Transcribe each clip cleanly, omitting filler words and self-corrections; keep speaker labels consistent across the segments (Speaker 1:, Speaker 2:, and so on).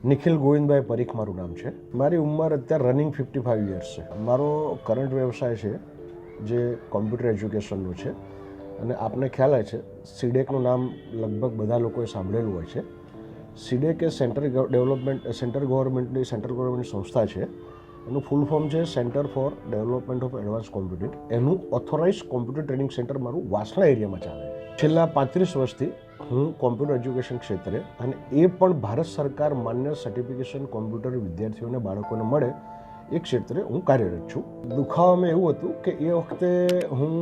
Speaker 1: નિખિલ ગોવિંદભાઈ પરીખ મારું નામ છે. મારી ઉંમર અત્યારે રનિંગ 55 યર્સ છે. મારો કરંટ વ્યવસાય છે જે કોમ્પ્યુટર એજ્યુકેશનનો છે અને આપને ખ્યાલ આવે છે સીડેકનું નામ લગભગ બધા લોકોએ સાંભળેલું હોય છે. સીડેક એ સેન્ટ્રલ ગવર્મેન્ટની સંસ્થા છે. એનું ફૂલ ફોર્મ છે centre for development of advance computing. એનું ઓથોરાઇઝ કોમ્પ્યુટર ટ્રેનિંગ સેન્ટર મારું વાસણા એરિયામાં ચાલે છે. છેલ્લા 35 વર્ષથી હું કોમ્પ્યુટર એજ્યુકેશન ક્ષેત્રે અને એ પણ ભારત સરકાર માન્ય સર્ટિફિકેશન કોમ્પ્યુટર વિદ્યાર્થીઓને બાળકોને મળે એ ક્ષેત્રે હું કાર્યરત છું. દુખાવામાં એવું હતું કે એ વખતે હું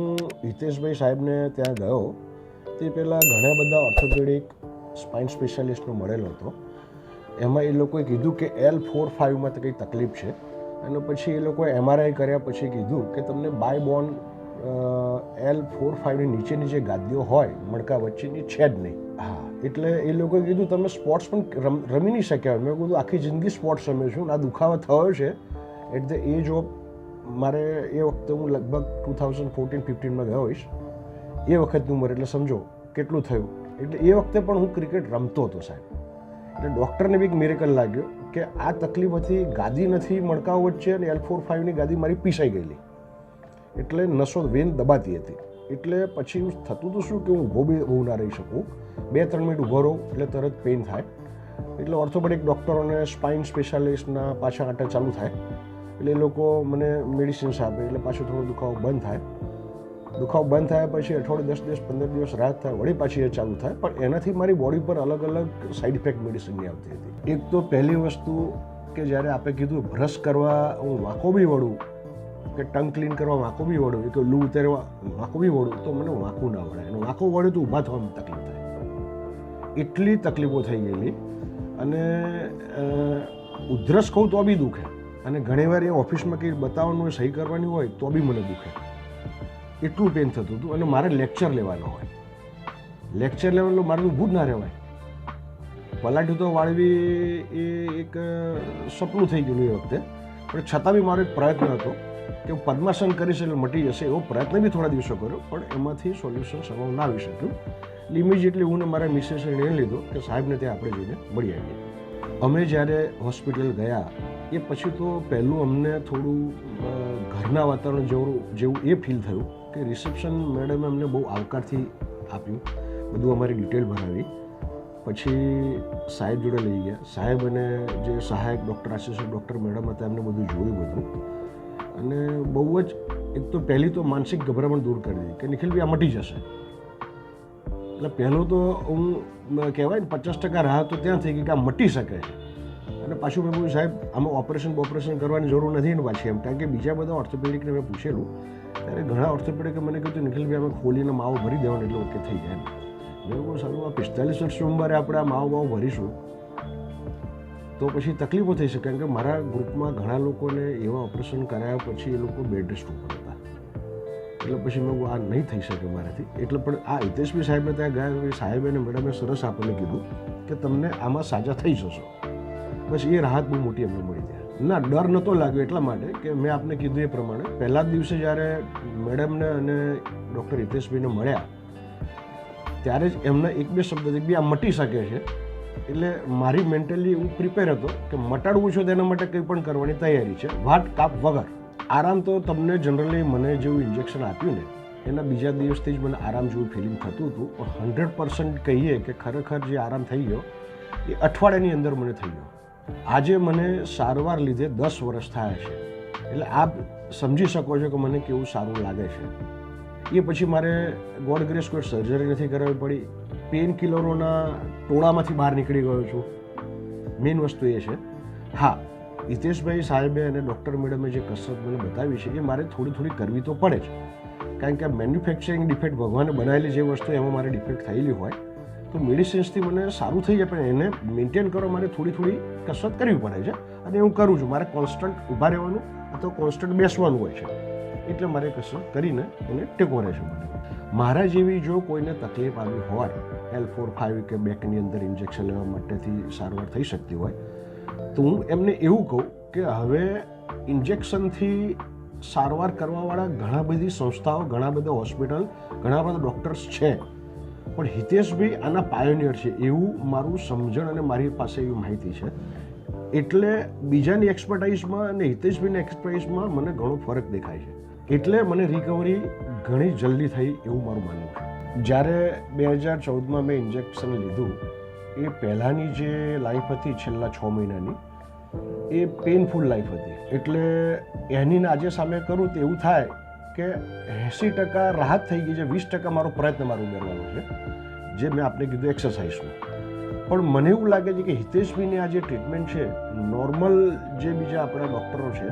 Speaker 1: હિતેશભાઈ સાહેબને ત્યાં ગયો તે પહેલાં ઘણા બધા ઓર્થોપેડિક સ્પાઇન સ્પેશિયાલિસ્ટનો મળેલો હતો. એમાં એ લોકોએ કીધું કે L4-5માં તો કંઈ તકલીફ છે અને પછી એ લોકોએ MRI કર્યા પછી કીધું કે તમને બાય બોન L4-5ની નીચેની જે ગાદીઓ હોય મણકા વચ્ચેની છે જ નહીં. હા, એટલે એ લોકોએ કીધું તમે સ્પોર્ટ્સ પણ રમી નહીં શક્યા. મેં કીધું આખી જિંદગી સ્પોર્ટ્સ રમ્યો છું. આ દુખાવો થયો છે એટ ધ એજ ઓફ મારે એ વખતે હું લગભગ 2014-15માં ગયો હોઈશ એ વખતની ઉંમર. એટલે સમજો કેટલું થયું. એટલે એ વખતે પણ હું ક્રિકેટ રમતો હતો સાહેબ. એટલે ડૉક્ટરને બી એક મિરેકલ લાગ્યો કે આ તકલીફ હતી, ગાદી નથી મણકાઓ વચ્ચે અને L4-5ની ગાદી મારી પીસાઈ ગયેલી. એટલે નસો વેન દબાતી હતી. એટલે પછી થતું હતું શું કે હું ઊભો બી બહુ ના રહી શકું. 2-3 મિનિટ ઊભો રહું એટલે તરત પેઇન થાય. એટલે ઓર્થોપેડિક ડૉક્ટરોને સ્પાઇન સ્પેશિયાલિસ્ટના પાછા આંટા ચાલુ થાય. એટલે એ લોકો મને મેડિસિન્સ આપે એટલે પાછું થોડો દુખાવો બંધ થાય. દુખાવો બંધ થયા પછી અઠવાડિયું 10 દિવસ 15 દિવસ રાહત થાય, વળી પાછી એ ચાલુ થાય. પણ એનાથી મારી બોડી પર અલગ અલગ સાઈડ ઇફેક્ટ મેડિસિનની આવતી હતી. એક તો પહેલી વસ્તુ કે જ્યારે આપણે કીધું બ્રશ કરવા હું વાંકો બી વળું કે ટંગ ક્લીન કરવા વાંકો બી વળું કે લૂ ઉતારવા વાંકો બી વળું તો મને વાંકું ના વળે. અને વાંકો વળે તો ઊભા થવામાં તકલીફ થાય. એટલી તકલીફો થઈ ગયેલી. અને ઉધરસ કહું તો બી દુખે. અને ઘણીવાર એ ઓફિસમાં કંઈ બતાવવાનું હોય, સહી કરવાની હોય તો બી મને દુખે. એટલું પેન થતું હતું. અને મારે લેક્ચર લેવાનો હોય. લેક્ચર લેવાનું મારું ઊભું જ ના રહેવાય. પલાઠી તો વાળવી એ એક સપનું થઈ ગયેલું એ વખતે. પણ છતાં બી મારો એક પ્રયત્ન હતો કે હું પદ્માસન કરીશ એટલે મટી જશે. એવો પ્રયત્ન બી થોડા દિવસો કર્યો પણ એમાંથી સોલ્યુશન સવાલ ના આવી શક્યું. એટલે ઇમિજિએટલી હું ને મારા મિસેસે નિર્ણય લીધો કે સાહેબને ત્યાં આપણે જઈને મળી આવીએ. અમે જ્યારે હોસ્પિટલ ગયા એ પછી તો પહેલું અમને થોડું ઘરના વાતાવરણ જેવું એ ફીલ થયું કે રિસેપ્શન મેડમે અમને બહુ આવકારથી આપ્યું. બધું અમારી ડિટેલ ભરાવી. પછી સાહેબ જોડે લઈ ગયા. સાહેબ અને જે સહાયક ડૉક્ટર, આસિસ્ટન્ટ ડૉક્ટર મેડમ હતા એમને બધું જોયું બધું. અને બહુ જ એક તો પહેલી તો માનસિક ગભરામણ દૂર કરી દીધી કે નિખિલભાઈ આ મટી જશે. એટલે પહેલું તો હું કહેવાય ને 50% રાહત તો ત્યાં થઈ ગઈ કે આ મટી શકે છે. અને પાછું મેં કહ્યું સાહેબ આમાં ઓપરેશન કરવાની જરૂર નથી ને પાછી એમ. કારણ કે બીજા બધા ઓર્થોપેડિકને મેં પૂછેલું ત્યારે ઘણા ઓર્થોપેડિકે મને કહ્યું નિખિલભાઈ અમે ખોલીને માવો ભરી દેવાનો એટલે ઓકે થઈ જાય. મેં કહું સારું આ 45 વર્ષની ઉંમરે આપણે આ માવો ભરીશું તો પછી તકલીફો થઈ શકે. કારણ કે મારા ગ્રુપમાં ઘણા લોકોને એવા ઓપરેશન કરાયા પછી એ લોકો બેડ રેસ્ટ ઉપર હતા. એટલે પછી મેં આ નહીં થઈ શકે મારાથી. એટલે પણ આ હિતેશભાઈ સાહેબને ત્યાં ગયા સાહેબ અને મેડમે સરસ આપણને કીધું કે તમને આમાં સાજા થઈ જશો. બસ એ રાહત બહુ મોટી અમને મળી જાય. ના, ડર નહોતો લાગ્યો એટલા માટે કે મેં આપને કીધું એ પ્રમાણે પહેલા જ દિવસે જ્યારે મેડમને અને ડૉક્ટર હિતેશભાઈને મળ્યા ત્યારે જ એમને 1-2 શબ્દ બી આ મટી શકે છે. એટલે મારી મેન્ટલી હું પ્રિપેર હતો કે મટાડવું છે તેના માટે કંઈ પણ કરવાની તૈયારી છે, વાટ કાપ વગર. આરામ તો તમને જનરલી મને જેવું ઇન્જેક્શન આપ્યું ને એના બીજા દિવસથી જ મને આરામ જેવું ફિલિંગ થતું હતું. પણ 100% કહીએ કે ખરેખર જે આરામ થઈ ગયો એ અઠવાડિયાની અંદર મને થઈ ગયો. આજે મને સારવાર લીધે 10 વર્ષ થયા છે. એટલે આપ સમજી શકો છો કે મને કેવું સારું લાગે છે. એ પછી મારે ગોડ ગ્રેસ કોઈ સર્જરી નથી કરાવવી પડી. પેઇન કિલરોના ટોળામાંથી બહાર નીકળી ગયો છું. મેઇન વસ્તુ એ છે. હા, હિતેશભાઈ સાહેબે અને ડૉક્ટર મેડમે જે કસરત મને બતાવી છે એ મારે થોડી કરવી તો પડે જ. કારણ કે મેન્યુફેક્ચરિંગ ડિફેક્ટ ભગવાને બનાવેલી જે વસ્તુ એમાં મારે ડિફેક્ટ થયેલી હોય તો મેડિસિન્સથી મને સારું થઈ જાય. પણ એને મેન્ટેન કરવા મારે થોડી કસરત કરવી પડે છે અને હું કરું છું. મારે કોન્સ્ટન્ટ ઊભા રહેવાનું અથવા કોન્સ્ટન્ટ બેસવાનું હોય છે. એટલે મારે કસરત કરીને એને ટેકો રહે છે. મારા જેવી જો કોઈને તકલીફ આવી હોય L4-5 કે બેકની અંદર ઇન્જેક્શન લેવા માટેથી સારવાર થઈ શકતી હોય તો હું એમને એવું કહું કે હવે ઇન્જેક્શનથી સારવાર કરવાવાળા ઘણા બધી સંસ્થાઓ, ઘણા બધા હોસ્પિટલ, ઘણા બધા ડૉક્ટર્સ છે. પણ હિતેશભાઈ આના પાયોનિયર છે એવું મારું સમજણ અને મારી પાસે એવી માહિતી છે એટલે બીજાની એક્સપર્ટાઇઝમાં અને હિતેશભાઈની એક્સપર્ટાઇઝમાં મને ઘણો ફરક દેખાય છે. એટલે મને રિકવરી ઘણી જલ્દી થઈ એવું મારું માનવું છે. જ્યારે 2014માં મેં ઇન્જેક્શન લીધું એ પહેલાંની જે લાઈફ હતી છેલ્લા 6 મહિનાની એ પેઇનફુલ લાઈફ હતી. એટલે એની આજે સામે કરું તો એવું થાય કે 80% રાહત થઈ ગઈ છે, 20% મારો પ્રયત્ન ઉમેરવાનો છે, જે મેં આપને કીધું એક્સરસાઇઝનું. પણ મને એવું લાગે છે કે હિતેશભાઈની આ જે ટ્રીટમેન્ટ છે નોર્મલ જે બીજા આપણા ડૉક્ટરો છે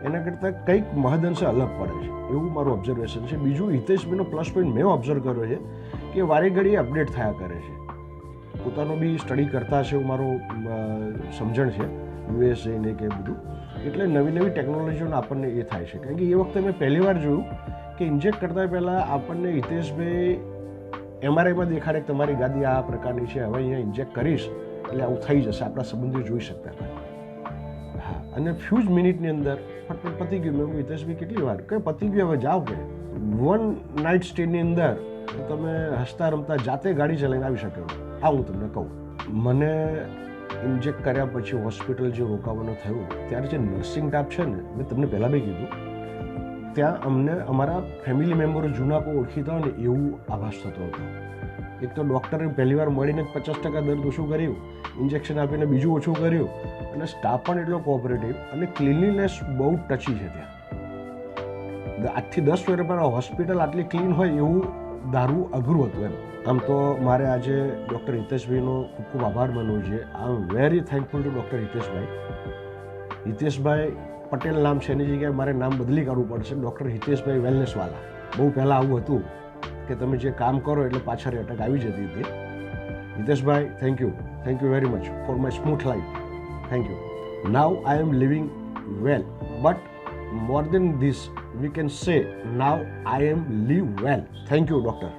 Speaker 1: એના કરતાં કંઈક મહદઅંશે અલગ પડે છે એવું મારું ઓબ્ઝર્વેશન છે. બીજું હિતેશભાઈનો પ્લસ પોઈન્ટ મેં ઓબ્ઝર્વ કર્યો છે કે વારે ઘડીએ અપડેટ થયા કરે છે, પોતાનો બી સ્ટડી કરતા છે એવું મારું સમજણ છે, યુએસ જઈને કે બધું. એટલે નવી ટેકનોલોજીઓનો આપણને એ થાય છે. કારણ કે એ વખતે મેં પહેલી વાર જોયું કે ઇન્જેક્ટ કરતાં પહેલાં આપણને હિતેશભાઈ MRIમાં દેખાડે કે તમારી ગાદી આ પ્રકારની છે, હવે અહીંયા ઇન્જેક્ટ કરીશ એટલે આવું થઈ જશે, આપણા સંબંધીઓ જોઈ શકતા હતા. હા, અને ફ્યુ જ મિનિટની અંદર ફટફટ પતી ગયું. મેં હિતેશભાઈ કેટલી વાર કે પતી ગયું, હવે જાઓ કે 1 નાઇટ સ્ટેની અંદર તમે હસતા રમતા જાતે ગાડી ચલાવીને આવી શકો. આ હું તમને કહું. મને ઇન્જેક્ટ કર્યા પછી હોસ્પિટલ જે રોકાવાનું થયું ત્યારે જે નર્સિંગ સ્ટાફ છે ને, મેં તમને પહેલાં બી કીધું, ત્યાં અમને અમારા ફેમિલી મેમ્બરો જૂના કોઈ ઓળખીતા હોય ને એવું આભાસ થતો હતો. એક તો ડૉક્ટરે પહેલી વાર મળીને 50% દર્દ ઓછું કર્યું, ઇન્જેક્શન આપીને બીજું ઓછું કર્યું, અને સ્ટાફ પણ એટલો કોઓપરેટિવ અને ક્લિનલીનેસ બહુ ટચી છે ત્યાં. આજથી 10 વર્ષ પહેલાં હોસ્પિટલ આટલી ક્લીન હોય એવું ધારવું અઘરું હતું એમ. આમ તો મારે આજે ડૉક્ટર હિતેશભાઈનો ખૂબ ખૂબ આભાર માનવો છે. I am very thankful to doctor Hiteshbhai. Hiteshbhai Patel નામ છે, એની જગ્યાએ મારે નામ બદલી કરવું પડશે, ડૉક્ટર હિતેશભાઈ વેલનેસવાલા. બહુ પહેલાં આવું હતું કે તમે જે કામ કરો એટલે પાછળ અટક આવી જતી હતી. Hiteshbhai, thank you very much for my smooth life. Thank you. Now I am living well, but more than this we can say now I am live well. Thank you doctor.